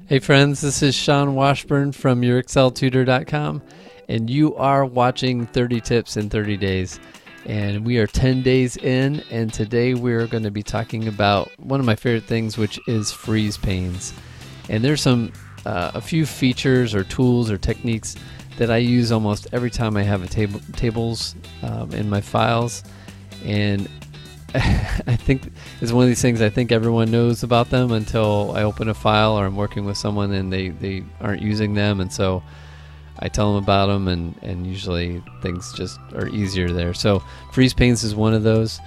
Hey friends, this is Sean Washburn from YourExcelTutor.com, and you are watching 30 Tips in 30 Days. And we are 10 days in, and today we're going to be talking about one of my favorite things, which is freeze panes. And there's a few features or tools or techniques that I use almost every time I have tables in my files. And I think it's one of these things I think everyone knows about them until I open a file or I'm working with someone and they aren't using them, and so I tell them about them, and usually things just are easier there. So freeze panes is one of those.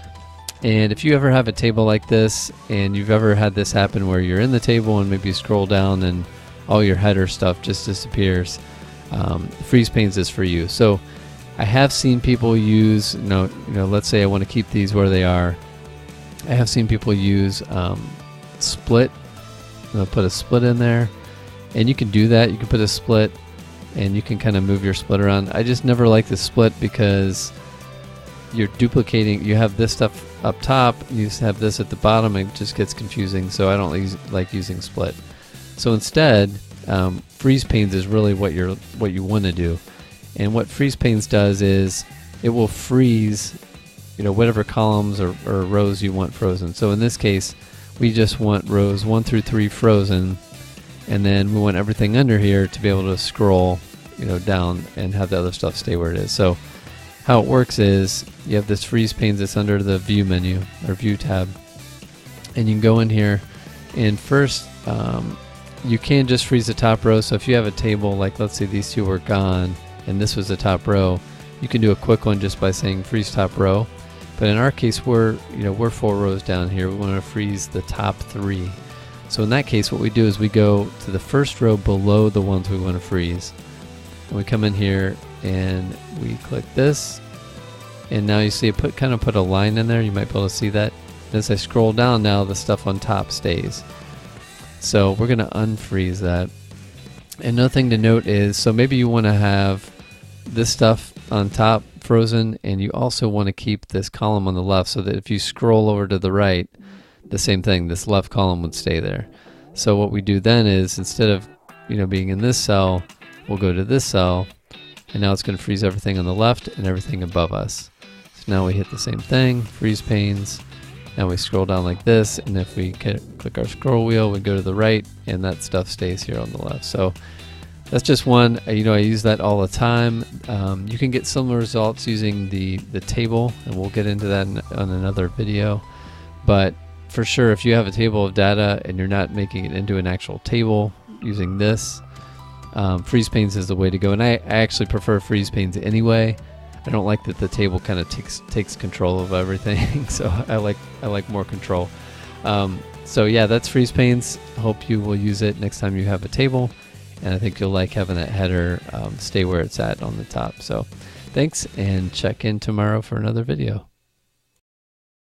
And if you ever have a table like this and you've ever had this happen where you're in the table and maybe you scroll down and all your header stuff just disappears, freeze panes is for you. So I have seen people use, let's say I want to keep these where they are. I have seen people use split. They'll put a split in there, and you can do that. You can put a split, and you can kind of move your split around. I just never like the split because you're duplicating. You have this stuff up top, you have this at the bottom. It just gets confusing, so I don't like using split. So instead, freeze panes is really what you want to do. And what freeze panes does is it will freeze, whatever columns or rows you want frozen. So in this case, we just want rows 1 through 3 frozen, and then we want everything under here to be able to scroll, down and have the other stuff stay where it is. So how it works is you have this freeze panes that's under the view menu or view tab, and you can go in here, and first you can just freeze the top row. So if you have a table, like let's say these two were gone and this was the top row, you can do a quick one just by saying freeze top row. But in our case, we're 4 rows down here. We want to freeze the top 3. So in that case, what we do is we go to the first row below the ones we want to freeze, and we come in here and we click this, and now you see it kind of put a line in there. You might be able to see that. And as I scroll down, now the stuff on top stays. So we're going to unfreeze that. And another thing to note is, so maybe you want to have this stuff on top frozen, and you also want to keep this column on the left, so that if you scroll over to the right, the same thing, this left column would stay there. So what we do then is, instead of being in this cell, we'll go to this cell, and now it's going to freeze everything on the left and everything above us. So now we hit the same thing, freeze panes. Now we scroll down like this, and if we click our scroll wheel, we go to the right, and that stuff stays here on the left. So that's just one. I use that all the time. You can get similar results using the table, and we'll get into that on another video. But for sure, if you have a table of data and you're not making it into an actual table using this, freeze panes is the way to go. And I actually prefer freeze panes anyway. I don't like that the table kind of takes control of everything, so I like more control. So yeah, that's freeze panes. Hope you will use it next time you have a table, and I think you'll like having that header stay where it's at on the top. So thanks, and check in tomorrow for another video.